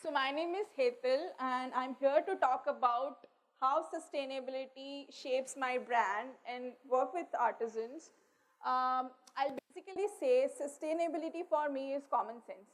So my name is Hetal and I'm here to talk about how sustainability shapes my brand and work with artisans. I'll basically say sustainability for me is common sense.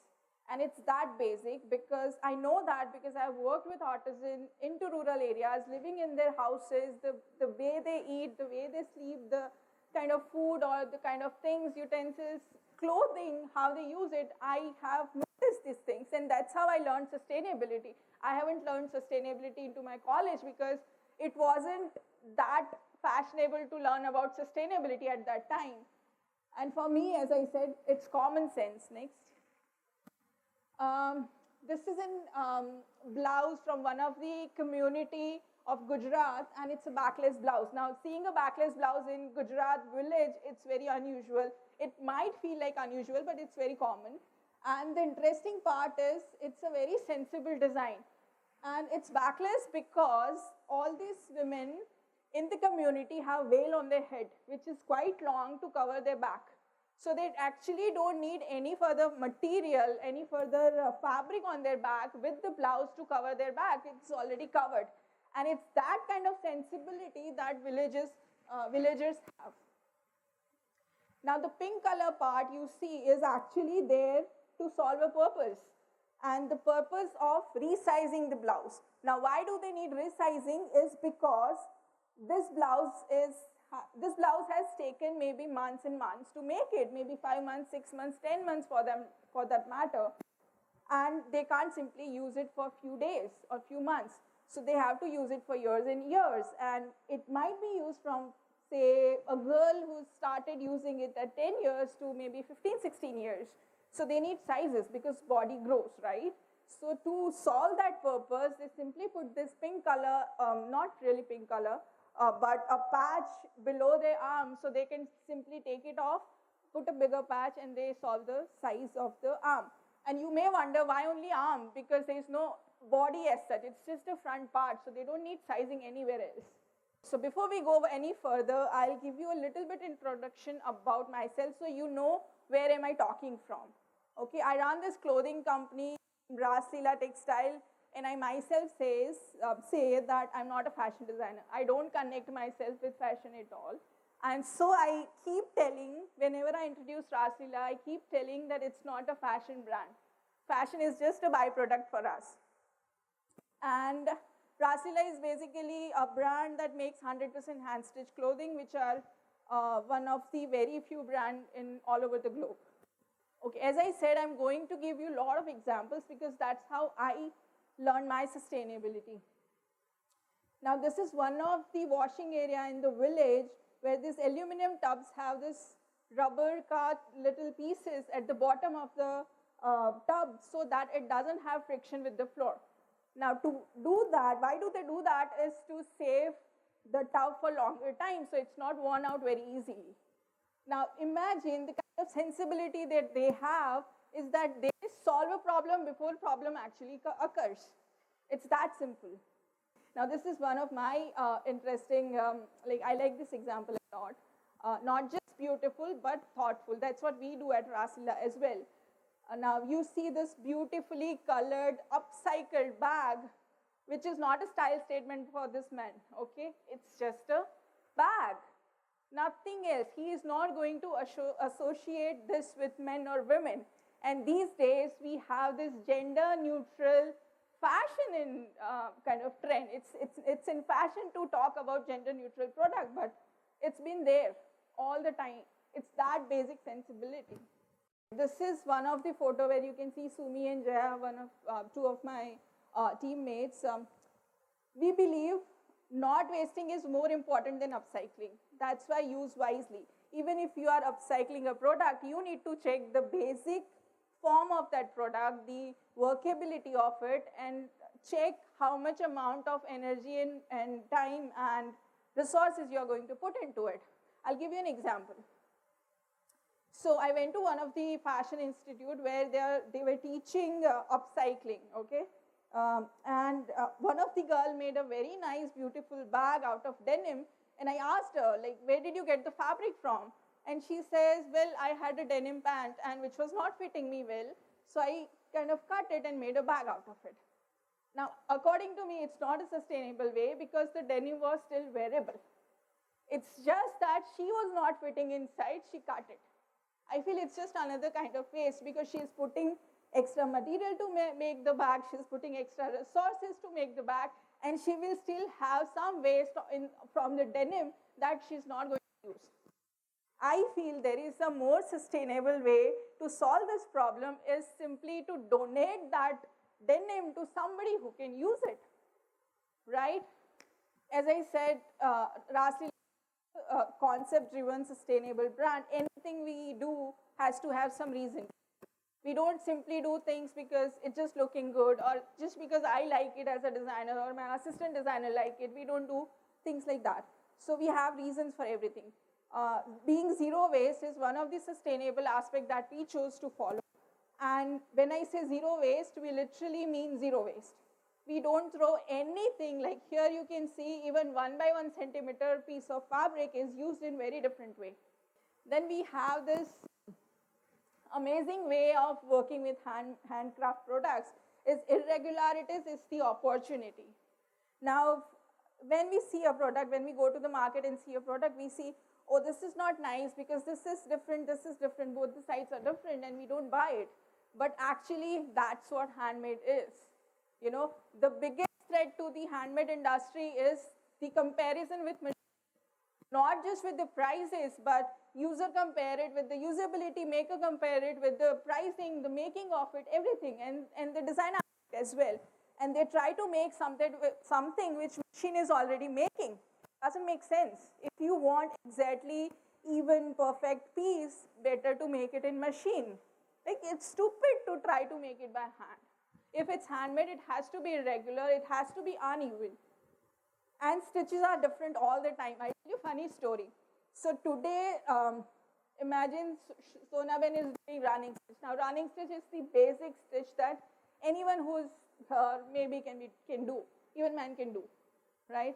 And it's that basic because I know that because I've worked with artisans into rural areas, living in their houses, the way they eat, the way they sleep, the kind of food or the kind of things, utensils, clothing, how they use it, I have noticed these things, and that's how I learned sustainability. I haven't learned sustainability into my college because it wasn't that fashionable to learn about sustainability at that time. And for me, as I said, it's common sense. Next. This is a blouse from one of the community of Gujarat, and it's a backless blouse. Now, seeing a backless blouse in Gujarat village, it's very unusual. It might feel like unusual, but it's very common. And the interesting part is it's a very sensible design. And it's backless because all these women in the community have veil on their head, which is quite long to cover their back. So they actually don't need any further material, any further fabric on their back with the blouse to cover their back. It's already covered. And it's that kind of sensibility that villagers have. Now the pink color part you see is actually there to solve a purpose. And the purpose of resizing the blouse. Now why do they need resizing is because this blouse has taken maybe months and months to make it, maybe 5 months, 6 months, 10 months for them, for that matter. And they can't simply use it for a few days or few months. So they have to use it for years and years. And it might be used from, say, a girl who started using it at 10 years to maybe 15, 16 years. So they need sizes because body grows, right? So to solve that purpose, they simply put this pink color, not really pink color, but a patch below their arm so they can simply take it off, put a bigger patch, and they solve the size of the arm. And you may wonder why only arm, because there is no body as such, it's just a front part, so they don't need sizing anywhere else. So before we go any further, I'll give you a little bit introduction about myself so you know where am I talking from. Okay, I run this clothing company, RaasLeela Textile, and I myself say that I'm not a fashion designer. I don't connect myself with fashion at all. And so I keep telling, whenever I introduce RaasLeela, I keep telling that it's not a fashion brand. Fashion is just a byproduct for us. And RaasLeela is basically a brand that makes 100% hand-stitched clothing, which are one of the very few brands in all over the globe. Okay, as I said, I'm going to give you a lot of examples because that's how I learned my sustainability. Now, this is one of the washing area in the village where these aluminum tubs have this rubber cut little pieces at the bottom of the tub so that it doesn't have friction with the floor. Now, to do that, why do they do that is to save the tub for longer time, so it's not worn out very easily. Now, imagine the kind of sensibility that they have is that they solve a problem before problem actually occurs. It's that simple. Now, this is one of my interesting, I like this example a lot. Not just beautiful, but thoughtful. That's what we do at RaasLeela as well. Now, you see this beautifully colored, upcycled bag, which is not a style statement for this man, okay? It's just a bag, nothing else. He is not going to associate this with men or women. And these days, we have this gender-neutral fashion in kind of trend. It's in fashion to talk about gender-neutral product, but it's been there all the time. It's that basic sensibility. This is one of the photo where you can see Sumi and Jaya, two of my teammates. We believe not wasting is more important than upcycling. That's why use wisely. Even if you are upcycling a product, you need to check the basic form of that product, the workability of it, and check how much amount of energy and time and resources you are going to put into it. I'll give you an example. So I went to one of the fashion institute where they were teaching upcycling, okay? And one of the girl made a very nice, beautiful bag out of denim, and I asked her, like, where did you get the fabric from? And she says, well, I had a denim pant and which was not fitting me well. So I kind of cut it and made a bag out of it. Now, according to me, it's not a sustainable way because the denim was still wearable. It's just that she was not fitting inside, she cut it. I feel it's just another kind of waste because she's putting extra material to make the bag, she's putting extra resources to make the bag, and she will still have some waste from the denim that she's not going to use. I feel there is a more sustainable way to solve this problem is simply to donate that denim to somebody who can use it, right? As I said, RaasLeela concept-driven sustainable brand. Anything we do has to have some reason. We don't simply do things because it's just looking good or just because I like it as a designer or my assistant designer like it. We don't do things like that. So we have reasons for everything. Being zero waste is one of the sustainable aspects that we chose to follow. And when I say zero waste, we literally mean zero waste. We don't throw anything, like here you can see even 1 by 1 centimeter piece of fabric is used in very different way. Then we have this amazing way of working with handcraft products is irregularities is the opportunity. Now, when we see a product, when we go to the market and see a product, we see, oh, this is not nice because this is different, both the sides are different and we don't buy it. But actually, that's what handmade is. You know, the biggest threat to the handmade industry is the comparison with machines. Not just with the prices, but user compare it with the usability, maker compare it with the pricing, the making of it, everything, and the design as well. And they try to make something which machine is already making. Doesn't make sense. If you want exactly even perfect piece, better to make it in machine. Like it's stupid to try to make it by hand. If it's handmade, it has to be irregular, it has to be uneven. And stitches are different all the time. I'll tell you a funny story. So today, imagine Sonaben is doing running stitch. Now running stitch is the basic stitch that anyone who is maybe can do, even man can do, right?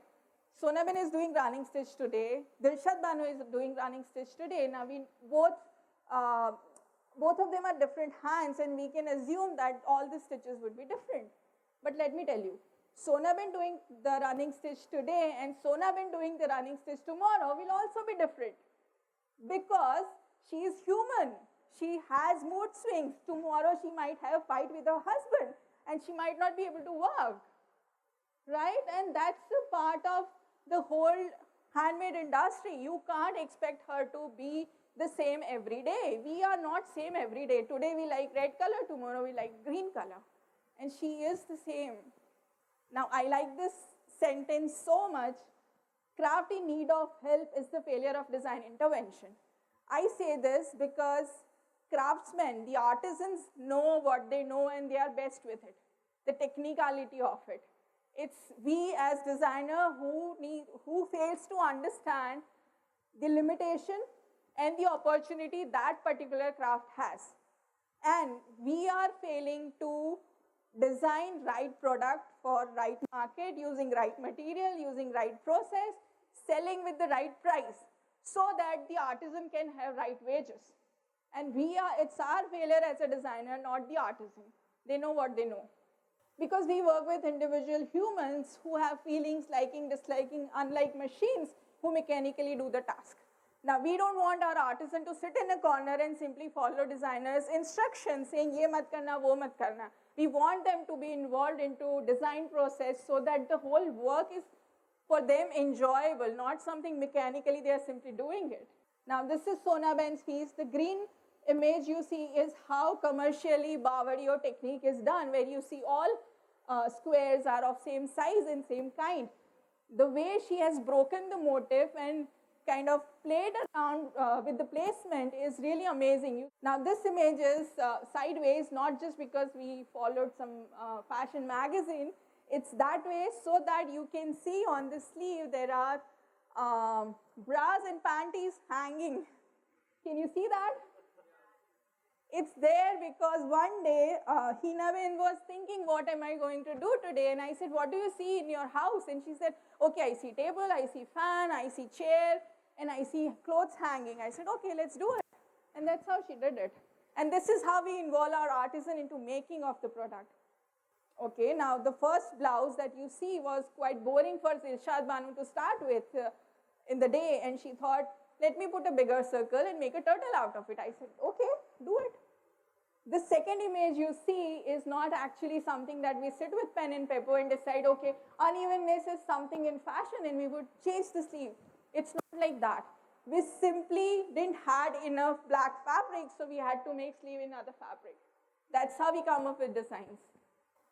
Sonaben is doing running stitch today. Dilshad Banu is doing running stitch today. Now we both of them are different hands and we can assume that all the stitches would be different. But let me tell you, Sonaben doing the running stitch today and Sonaben doing the running stitch tomorrow will also be different because she is human. She has mood swings. Tomorrow she might have a fight with her husband and she might not be able to work, right? And that's a part of the whole handmade industry. You can't expect her to be the same every day. We are not same every day. Today we like red color, tomorrow we like green color. And she is the same. Now I like this sentence so much. Craft in need of help is the failure of design intervention. I say this because craftsmen, the artisans know what they know and they are best with it. The technicality of it. It's we as designer who fails to understand the limitation and the opportunity that particular craft has. And we are failing to design right product for right market, using right material, using right process, selling with the right price, so that the artisan can have right wages. And it's our failure as a designer, not the artisan. They know what they know. Because we work with individual humans who have feelings, liking, disliking, unlike machines who mechanically do the task. Now, we don't want our artisan to sit in a corner and simply follow designers' instructions saying, ye mat karna, wo mat karna. We want them to be involved into design process so that the whole work is for them enjoyable, not something mechanically they are simply doing it. Now, this is Sonaben's piece. The green image you see is how commercially Bawadi technique is done, where you see all squares are of same size and same kind. The way she has broken the motif and kind of played around with the placement is really amazing. Now this image is sideways, not just because we followed some fashion magazine. It's that way so that you can see on the sleeve there are bras and panties hanging. Can you see that? It's there because one day Hinaben was thinking, what am I going to do today? And I said, what do you see in your house? And she said, okay, I see table, I see fan, I see chair, and I see clothes hanging. I said, okay, let's do it. And that's how she did it. And this is how we involve our artisan into making of the product. Okay, now the first blouse that you see was quite boring for Dilshad Banu to start with in the day, and she thought, let me put a bigger circle and make a turtle out of it. I said, okay, do it. The second image you see is not actually something that we sit with pen and paper and decide, okay, unevenness is something in fashion and we would change the sleeve. It's not like that. We simply didn't have enough black fabric, so we had to make sleeve in other fabric. That's how we come up with designs.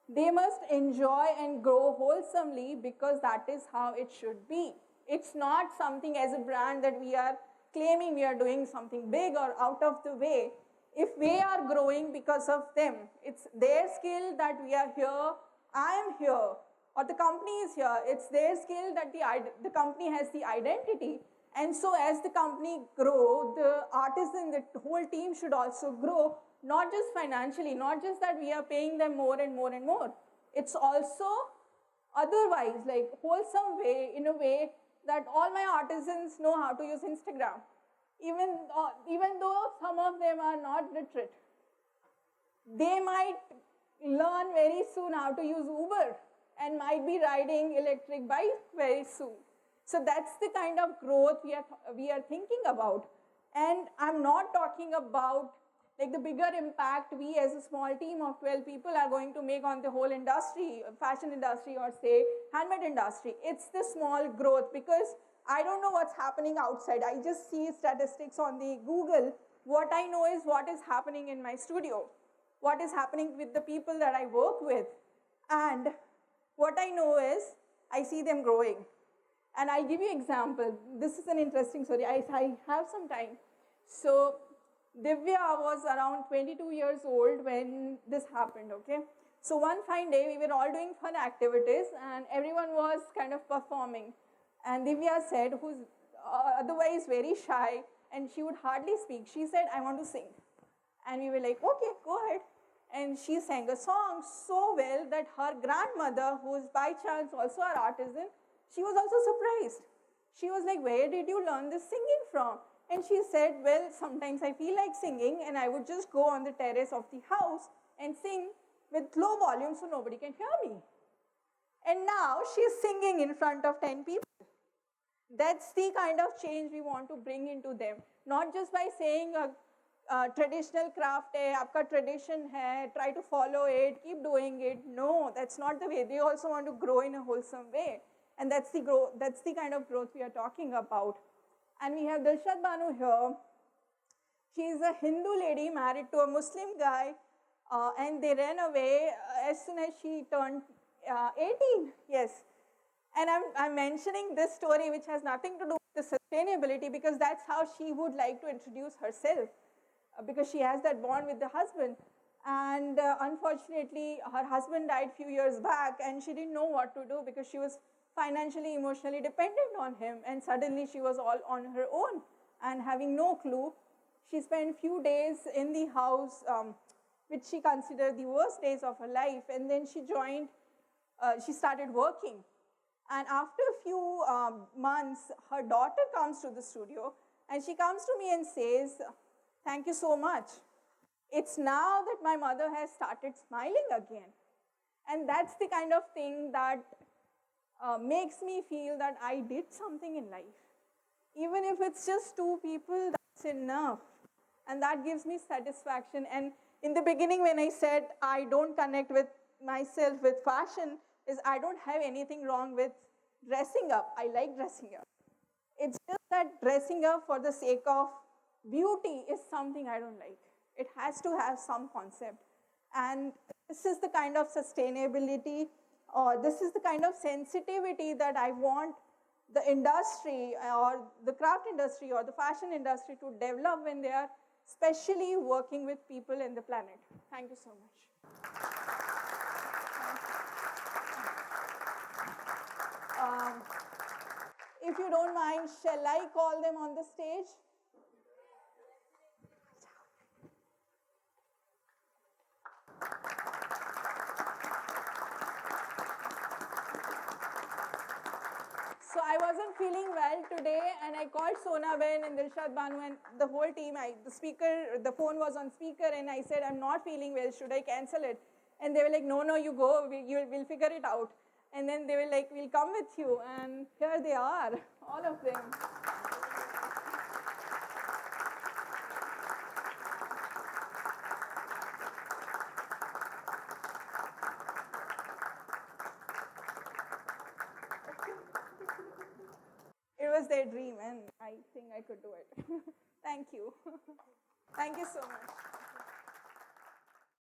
They must enjoy and grow wholesomely because that is how it should be. It's not something as a brand that we are claiming we are doing something big or out of the way. If we are growing because of them, it's their skill that we are here, I am here, or the company is here. It's their skill that the company has the identity. And so as the company grow, the artisan, the whole team should also grow, not just financially, not just that we are paying them more and more and more. It's also otherwise, like wholesome way, in a way that all my artisans know how to use Instagram. Even though some of them are not literate. They might learn very soon how to use Uber and might be riding electric bike very soon. So that's the kind of growth we are thinking about. And I'm not talking about like the bigger impact we as a small team of 12 people are going to make on the whole industry, fashion industry or say handmade industry. It's the small growth because I don't know what's happening outside. I just see statistics on the Google. What I know is what is happening in my studio, what is happening with the people that I work with. And what I know is I see them growing. And I'll give you an example. This is an interesting story. I have some time. So Divya was around 22 years old when this happened, okay? So one fine day, we were all doing fun activities and everyone was kind of performing. And Divya said, who's otherwise very shy, and she would hardly speak, she said, I want to sing. And we were like, okay, go ahead. And she sang a song so well that her grandmother, who is by chance also our artisan, she was also surprised. She was like, where did you learn this singing from? And she said, well, sometimes I feel like singing and I would just go on the terrace of the house and sing with low volume so nobody can hear me. And now she's singing in front of 10 people. That's the kind of change we want to bring into them. Not just by saying traditional craft hai, aapka tradition hai, try to follow it, keep doing it. No, that's not the way. They also want to grow in a wholesome way. And that's the growth, that's the kind of growth we are talking about. And we have Dilshad Banu here. She is a Hindu lady married to a Muslim guy, and they ran away as soon as she turned 18. Yes. And I'm mentioning this story which has nothing to do with the sustainability because that's how she would like to introduce herself because she has that bond with the husband. And unfortunately, her husband died a few years back and she didn't know what to do because she was financially, emotionally dependent on him, and suddenly she was all on her own and having no clue. She spent a few days in the house, which she considered the worst days of her life, and then she started working. And after a few months, her daughter comes to the studio and she comes to me and says, thank you so much. It's now that my mother has started smiling again. And that's the kind of thing that makes me feel that I did something in life. Even if it's just 2 people, that's enough. And that gives me satisfaction. And in the beginning when I said I don't connect with myself with fashion, is I don't have anything wrong with dressing up. I like dressing up. It's just that dressing up for the sake of beauty is something I don't like. It has to have some concept. And this is the kind of sustainability, or this is the kind of sensitivity that I want the industry or the craft industry or the fashion industry to develop when they are especially working with people and the planet. Thank you so much. If you don't mind, shall I call them on the stage? So I wasn't feeling well today, and I called Sona Ben and Dilshad Banu and the whole team. The phone was on speaker, and I said, I'm not feeling well, should I cancel it? And they were like, no, you go, we'll figure it out. And then they were like, we'll come with you, and here they are, all of them. It was their dream, and I think I could do it. Thank you. Thank you so much.